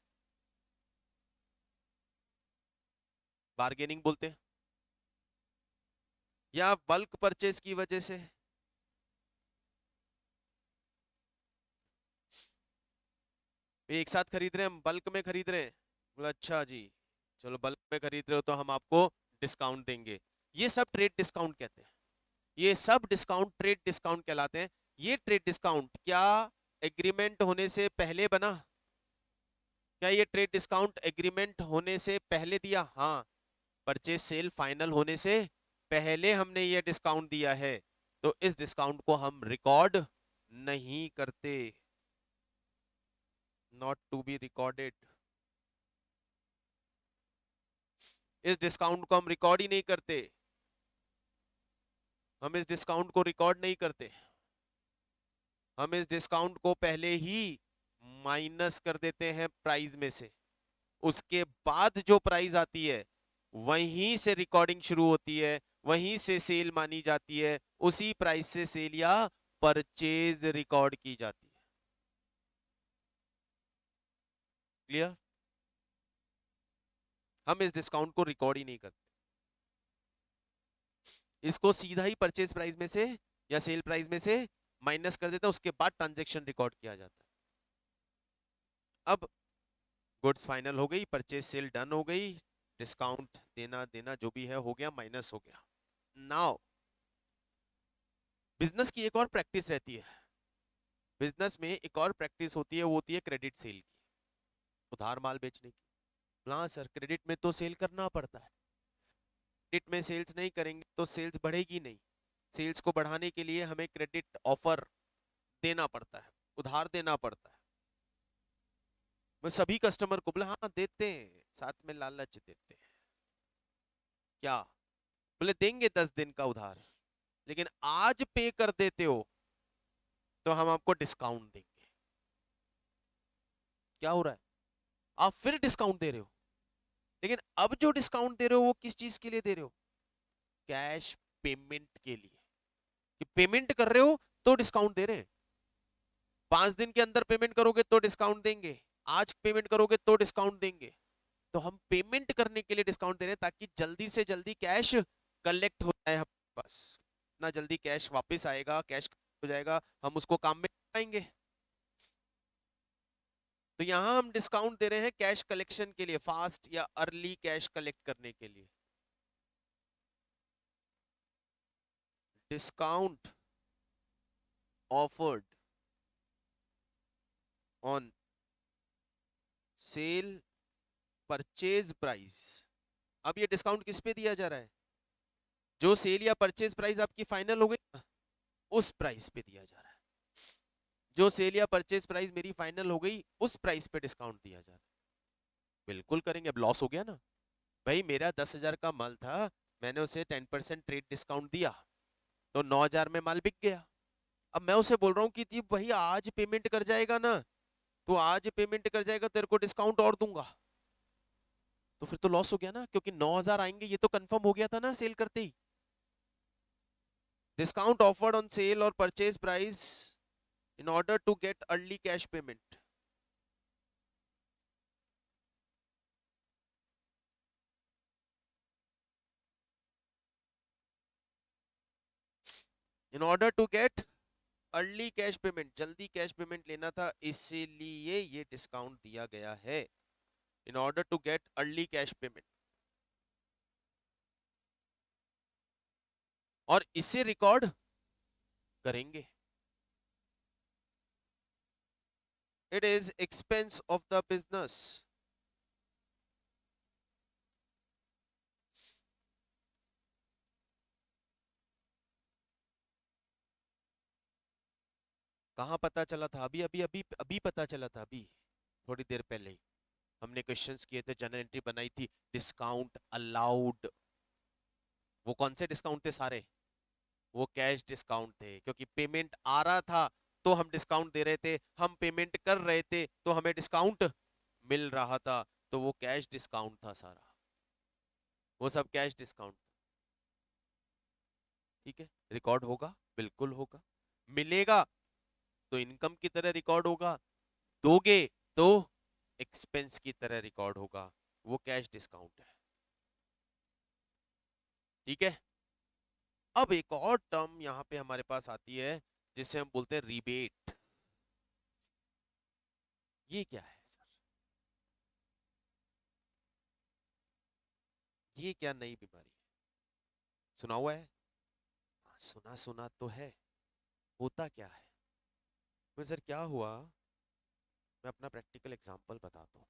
बार्गेनिंग बोलते हैं, या बल्क परचेज की वजह से. एक साथ खरीद रहे हैं हम, बल्क में खरीद रहे हैं, बोला अच्छा जी चलो बल्क में खरीद रहे हो तो हम आपको डिस्काउंट देंगे. ये सब ट्रेड डिस्काउंट कहते हैं. ये सब डिस्काउंट ट्रेड डिस्काउंट कहलाते हैं. ये ट्रेड डिस्काउंट क्या एग्रीमेंट होने से पहले बना? क्या ये ट्रेड डिस्काउंट एग्रीमेंट होने से पहले दिया? हाँ, परचेज सेल फाइनल होने से पहले हमने ये डिस्काउंट दिया है. तो इस डिस्काउंट को हम रिकॉर्ड नहीं करते. Not to be recorded. इस डिस्काउंट को हम रिकॉर्ड ही नहीं करते. हम इस डिस्काउंट को रिकॉर्ड नहीं करते. हम इस डिस्काउंट को पहले ही माइनस कर देते हैं प्राइस में से. उसके बाद जो प्राइस आती है वहीं से रिकॉर्डिंग शुरू होती है, वहीं से सेल मानी जाती है, उसी प्राइस से सेल या परचेज रिकॉर्ड की जाती है। क्लियर? हम इस डिस्काउंट को रिकॉर्ड ही नहीं करते, इसको सीधा ही परचेज प्राइस में से या सेल प्राइस में से माइनस कर देता है, उसके बाद ट्रांजैक्शन रिकॉर्ड किया जाता है। अब गुड्स फाइनल हो गई, परचेज सेल डन हो गई, डिस्काउंट देना देना जो भी है हो गया, माइनस हो गया। नाउ बिजनेस की एक और प्रैक्टिस रहती है, बिजनेस में एक और प्रैक्टिस होती है, वो होती है क्रेडिट सेल की, उधार माल बेचने की। हाँ सर, क्रेडिट में तो सेल करना पड़ता है, क्रेडिट में सेल्स नहीं करेंगे तो सेल्स बढ़ेगी नहीं, सेल्स को बढ़ाने के लिए हमें क्रेडिट ऑफर देना पड़ता है, उधार देना पड़ता है। मैं सभी कस्टमर को बोला हाँ देते हैं, साथ में लालच देते हैं। क्या? बोले देंगे 10 दिन का उधार, लेकिन आज पे कर देते हो तो हम आपको डिस्काउंट देंगे। क्या हो रहा है? आप फिर डिस्काउंट दे रहे हो, लेकिन अब जो डिस्काउंट दे रहे हो वो किस चीज के लिए दे रहे हो? कैश पेमेंट के लिए, कि पेमेंट कर रहे हो तो डिस्काउंट दे रहे हैं। 5 दिन के अंदर पेमेंट करोगे तो डिस्काउंट देंगे, आज पेमेंट करोगे तो डिस्काउंट देंगे। तो हम पेमेंट करने के लिए डिस्काउंट दे रहे हैं ताकि जल्दी से जल्दी कैश कलेक्ट हो जाए हमारे पास। ना जल्दी कैश वापस आएगा, कैश हो जाएगा, हम उसको काम में पाएंगे। तो यहां हम डिस्काउंट दे रहे हैं कैश कलेक्शन के लिए, फास्ट या अर्ली कैश कलेक्ट करने के लिए। Discount offered on sale purchase price. अब ये डिस्काउंट किस पे दिया जा रहा है? जो सेल या परचेज प्राइस आपकी फाइनल हो गई ना, उस प्राइस पे दिया जा रहा है। जो सेल या परचेज प्राइस मेरी फाइनल हो गई उस प्राइस पे डिस्काउंट दिया जा रहा है। बिल्कुल करेंगे, अब लॉस हो गया ना भाई, मेरा 10,000 का माल था, मैंने उसे 10% ट्रेड डिस्काउंट दिया तो 9,000 में माल बिक गया। अब मैं उसे बोल रहा हूँ कि जी भाई आज पेमेंट कर जाएगा ना, तो आज पेमेंट कर जाएगा, तेरे को डिस्काउंट और दूंगा। तो फिर तो लॉस हो गया ना, क्योंकि 9,000 आएंगे ये तो कंफर्म हो गया था ना सेल करते ही। डिस्काउंट ऑफर्ड ऑन सेल और purchase price in order to get early cash payment. In order to get early cash payment, जल्दी कैश पेमेंट लेना था, इसीलिए ये डिस्काउंट दिया गया है। In order to get early cash payment, और इसे रिकॉर्ड करेंगे। It is expense of the business. कहाँ पता चला था? अभी अभी अभी अभी पता चला था, अभी थोड़ी देर पहले ही हमने क्वेश्चंस किए थे, जनरल एंट्री बनाई थी, डिस्काउंट अलाउड। वो कौन से डिस्काउंट थे सारे? वो कैश डिस्काउंट थे, क्योंकि पेमेंट आ रहा था तो हम डिस्काउंट दे रहे थे, हम पेमेंट कर रहे थे तो हमें डिस्काउंट मिल रहा था, तो वो कैश डिस्काउंट था सारा, वो सब कैश डिस्काउंट। ठीक है, रिकॉर्ड होगा, बिल्कुल होगा। मिलेगा तो इनकम की तरह रिकॉर्ड होगा, दोगे तो एक्सपेंस की तरह रिकॉर्ड होगा, वो कैश डिस्काउंट है। ठीक है, अब एक और टर्म यहां पे हमारे पास आती है जिसे हम बोलते हैं रिबेट। ये क्या है सर? ये क्या नई बीमारी है? सुना हुआ है? हाँ, सुना सुना तो है। होता क्या है? तो सर क्या हुआ, मैं अपना प्रैक्टिकल एग्जांपल बताता हूँ।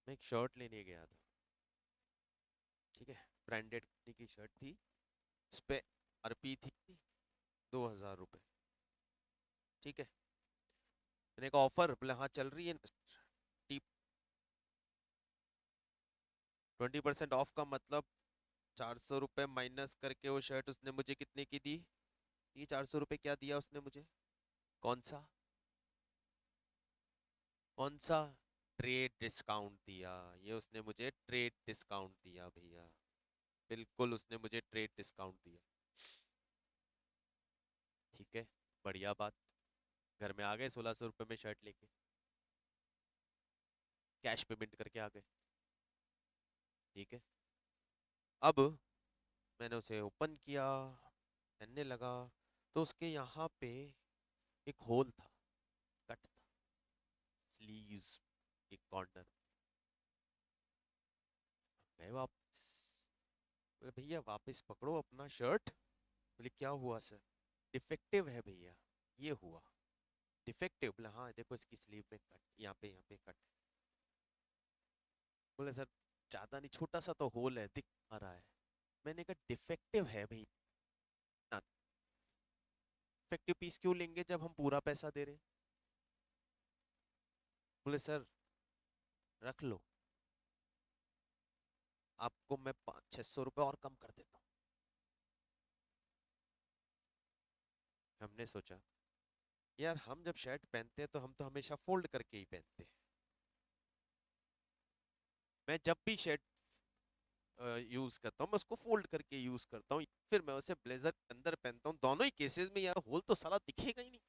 मैं एक शर्ट लेने गया था, ठीक है, ब्रांडेड कंपनी की शर्ट थी, इस पे आरपी थी 2,000 रुपये। ठीक है, मैंने कहा ऑफर, बोले हाँ चल रही है, 20% ऑफ का मतलब 400 रुपये माइनस करके वो शर्ट उसने मुझे कितने की दी? ये 400 रुपये क्या दिया उसने मुझे? कौन सा? कौन सा? ट्रेड डिस्काउंट दिया, ये उसने मुझे ट्रेड डिस्काउंट दिया भैया, बिल्कुल उसने मुझे ट्रेड डिस्काउंट दिया। ठीक है, बढ़िया बात। घर में आ गए 1600 रुपये में शर्ट लेके, कैश पेमेंट करके आ गए। ठीक है, अब मैंने उसे ओपन किया, पहनने लगा, तो उसके यहाँ पे एक होल था, कट था, स्लीव्स एक कॉर्नर। मैं वापस, बोले भैया वापस पकड़ो अपना शर्ट। बोले क्या हुआ सर? डिफेक्टिव है भैया, ये हुआ डिफेक्टिव। बोला हाँ देखो इसकी स्लीव में कट, यहाँ पे कट। बोले सर ज्यादा नहीं, छोटा सा तो होल है, दिख आ रहा है। मैंने कहा डिफेक्टिव है भैया, डिफेक्टिव पीस क्यों लेंगे जब हम पूरा पैसा दे रहे हैं? बोले सर रख लो, आपको मैं 500-600 रुपये और कम कर देता हूँ। हमने सोचा यार हम जब शर्ट पहनते हैं तो हम तो हमेशा फोल्ड करके ही पहनते हैं। मैं जब भी शर्ट यूज करता हूँ मैं उसको फोल्ड करके यूज करता हूँ, फिर मैं उसे ब्लेजर के अंदर पहनता हूँ। दोनों ही केसेस में यार होल तो साला दिखेगा ही नहीं।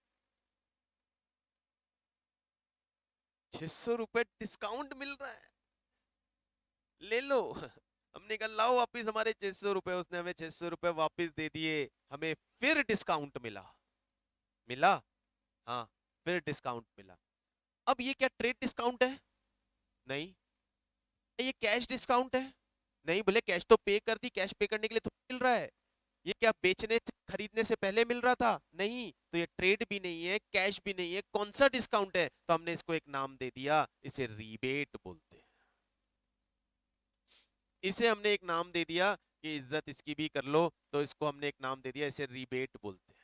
600 रुपये डिस्काउंट मिल रहा है, ले लो। हमने कहा लाओ वापिस हमारे 600 रुपये। उसने हमें 600 रुपये वापिस दे दिए। हमें फिर डिस्काउंट मिला, मिला, हाँ, फिर डिस्काउंट मिला। अब ये क्या ट्रेड डिस्काउंट है? नहीं। ये कैश डिस्काउंट है? नहीं। बोले कैश तो पे कर दी, कैश पे करने के लिए तो मिल रहा है। ये क्या बेचने से खरीदने से पहले मिल रहा था? नहीं। तो ये ट्रेड भी नहीं है, कैश भी नहीं है, कौन सा डिस्काउंट है? तो हमने इसको एक नाम दे दिया, इसे रीबेट बोलते हैं। इसे हमने एक नाम दे दिया कि इज्जत इसकी भी कर लो, तो इसको हमने एक नाम दे दिया, इसे रीबेट बोलते हैं।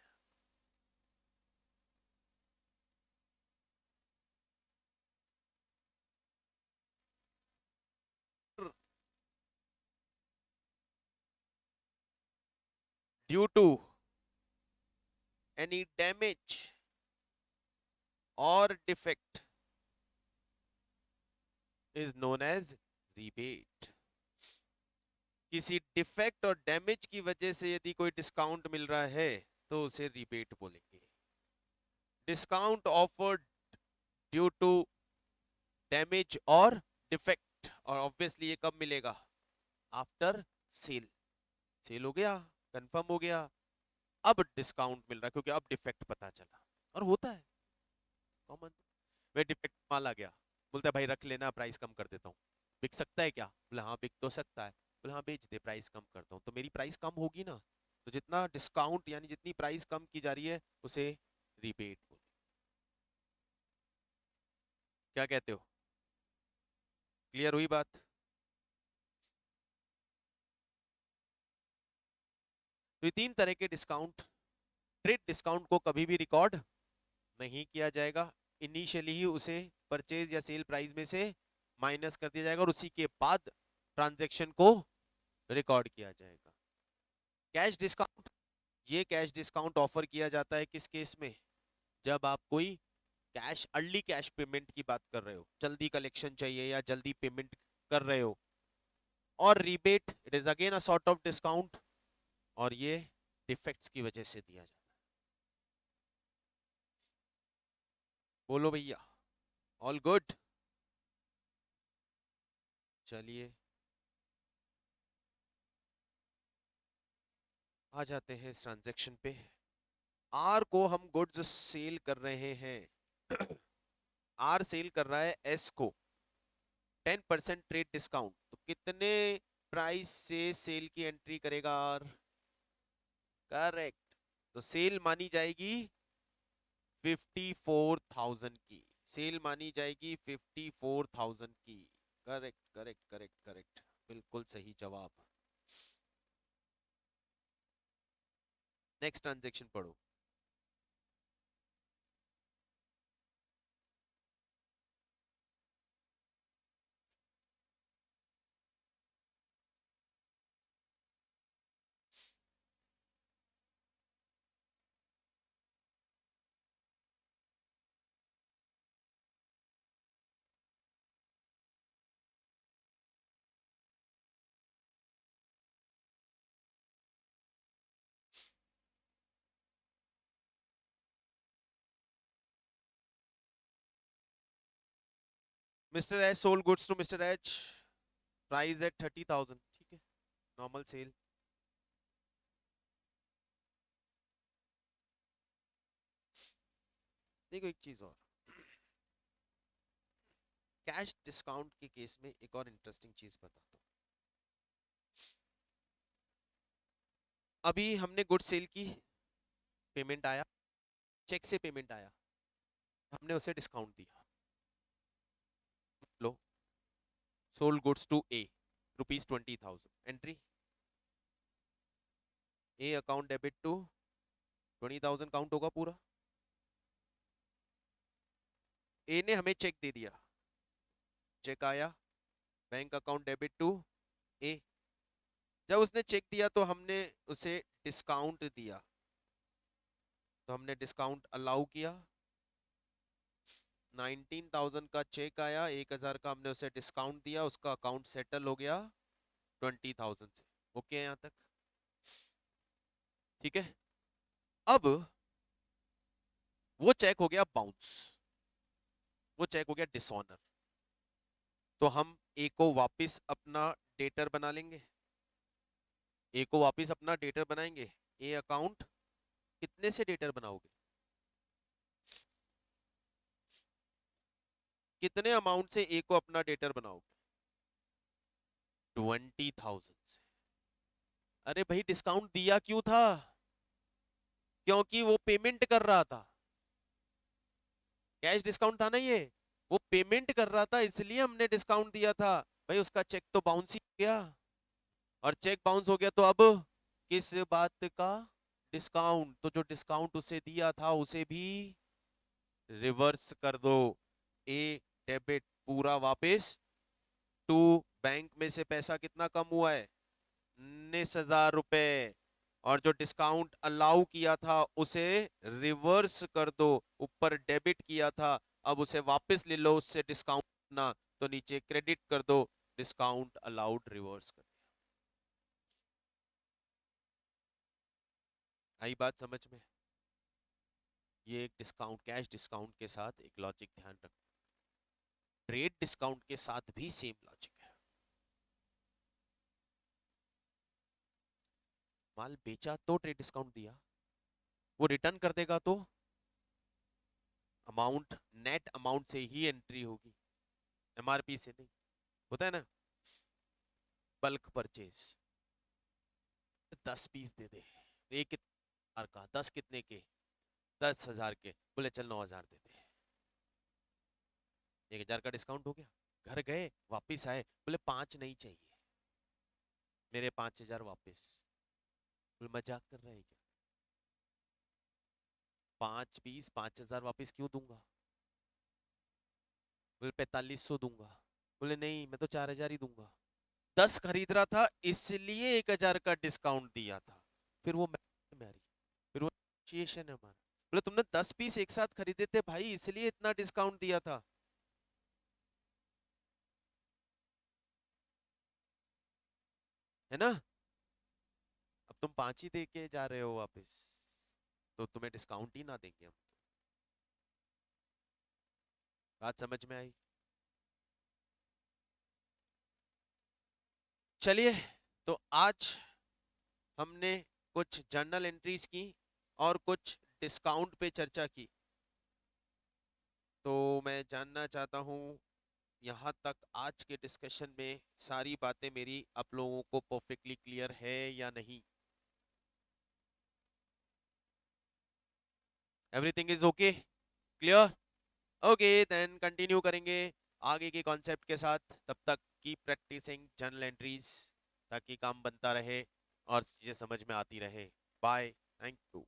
ड्यू टू एनी डैमेज और defect is known as rebate. किसी डिफेक्ट और डैमेज की वजह से यदि कोई डिस्काउंट मिल रहा है तो उसे रीबेट बोलेंगे। Discount offered due to damage और डिफेक्ट, और ऑब्वियसली ये कब मिलेगा? After sale. सेल हो गया, कंफर्म हो गया, अब डिस्काउंट मिल रहा है क्योंकि अब डिफेक्ट पता चला। और होता है कॉमन। वे डिफेक्ट माल आ गया, बोलता है भाई रख लेना, प्राइस कम कर देता हूँ। बिक सकता है क्या? बोले हाँ बिक तो सकता है। बोले हाँ बेच दे, प्राइस कम करता हूँ। तो मेरी प्राइस कम होगी ना, तो जितना डिस्काउंट यानी जितनी प्राइस कम की जा रही है उसे रिबेट बोले। क्या कहते हो? क्लियर हुई बात? तो ये तीन तरह के डिस्काउंट। ट्रेड डिस्काउंट को कभी भी रिकॉर्ड नहीं किया जाएगा, इनिशियली ही उसे परचेज या सेल प्राइस में से माइनस कर दिया जाएगा और उसी के बाद ट्रांजैक्शन को रिकॉर्ड किया जाएगा। कैश डिस्काउंट, ये कैश डिस्काउंट ऑफर किया जाता है किस केस में? जब आप कोई कैश, अर्ली कैश पेमेंट की बात कर रहे हो, जल्दी कलेक्शन चाहिए या जल्दी पेमेंट कर रहे हो। और rebate, it is again a sort of discount, और ये डिफेक्ट्स की वजह से दिया जाता है। बोलो भैया, ऑल गुड? चलिए आ जाते हैं इस ट्रांजैक्शन पे। आर को हम गुड्स सेल कर रहे हैं। आर सेल कर रहा है एस को 10% ट्रेड डिस्काउंट। तो कितने प्राइस से सेल की एंट्री करेगा आर? करेक्ट। तो सेल मानी जाएगी 54,000 की, सेल मानी जाएगी 54,000 की। करेक्ट करेक्ट करेक्ट करेक्ट, बिल्कुल सही जवाब। नेक्स्ट ट्रांजेक्शन पढ़ो। Mister H sold goods to mister H, price at 30,000, ठीक है, नॉर्मल सेल। देखो एक चीज और, कैश डिस्काउंट के केस में एक और इंटरेस्टिंग चीज बताता हूँ। अभी हमने गुड सेल की, पेमेंट आया, चेक से पेमेंट आया, हमने उसे डिस्काउंट दिया। लो, sold goods to A, ₹20,000, entry A account debit to 20,000 count होगा पूरा। ए ने हमें चेक दे दिया, चेक आया, बैंक अकाउंट डेबिट टू ए। जब उसने चेक दिया तो हमने उसे डिस्काउंट दिया, तो हमने डिस्काउंट अलाउ किया। 19,000 का चेक आया, 1,000 का हमने उसे डिस्काउंट दिया, उसका अकाउंट सेटल हो गया 20,000 से। ओके यहाँ तक, ठीक है। अब वो चेक हो गया बाउंस, वो चेक हो गया डिसऑनर, तो हम ए को वापस अपना डेटर बना लेंगे, ए को वापस अपना डेटर बनाएंगे। ए अकाउंट कितने से डेटर बनाओगे, कितने अमाउंट से ए को अपना डेटर बनाओगे? 20,000 से। अरे भाई डिस्काउंट दिया क्यों था? क्योंकि वो पेमेंट कर रहा था, कैश डिस्काउंट था ना ये, वो पेमेंट कर रहा था इसलिए हमने डिस्काउंट दिया था। भाई उसका चेक तो बाउंस ही हो गया, और चेक बाउंस हो गया तो अब किस बात का डिस्काउंट? तो जो डिस्काउंट उसे दिया था उसे भी रिवर्स कर दो। ए डेबिट पूरा वापस टू बैंक में से पैसा कितना कम हुआ है? 19,000 रुपए। और जो डिस्काउंट अलाउ किया था उसे रिवर्स कर दो, ऊपर डेबिट किया था, अब उसे वापस ले लो उससे डिस्काउंट ना, तो नीचे क्रेडिट कर दो, डिस्काउंट अलाउड रिवर्स कर दिया। आई बात समझ में? ये एक डिस्काउंट, कैश डिस्काउंट के साथ एक लॉजिक ध्यान रखो, ट्रेड डिस्काउंट के साथ भी सेम लॉजिक है। माल बेचा तो ट्रेड डिस्काउंट दिया, वो रिटर्न कर देगा तो अमाउंट, नेट अमाउंट से ही एंट्री होगी, एमआरपी से नहीं। होता है ना, बल्क परचेज, 10 पीस दे दे, एक हजार का, 10 कितने के? 10,000 के, बोले चल 9,000 दे दे, 1,000 का डिस्काउंट हो गया। घर गए, वापिस आए, बोले 5 नहीं चाहिए, मेरे 5,000 वापिस। बोले मजाक कर रहे हैं क्या? 5 पीस 5,000 वापिस क्यों दूंगा? बोले 4,500 दूंगा। बोले नहीं मैं तो 4,000 ही दूंगा। 10 खरीद रहा था इसलिए 1,000 का डिस्काउंट दिया था, फिर वो मैरी, फिर वो negotiation है हमारा। बोले तुमने 10 पीस एक साथ खरीदे थे भाई इसलिए इतना डिस्काउंट दिया था। है ना? अब तुम 5 ही दे के जा रहे हो वापस, तो तुम्हें डिस्काउंट ही ना देंगे हम। बात समझ में आई? चलिए, तो आज हमने कुछ जर्नल एंट्रीज की और कुछ डिस्काउंट पे चर्चा की। तो मैं जानना चाहता हूँ यहाँ तक आज के डिस्कशन में सारी बातें मेरी आप लोगों को परफेक्टली क्लियर है या नहीं? Everything is okay, clear? Okay then continue करेंगे आगे के कॉन्सेप्ट के साथ। तब तक कीप प्रैक्टिसिंग जर्नल एंट्रीज ताकि काम बनता रहे और चीजें समझ में आती रहे। Bye, thank you.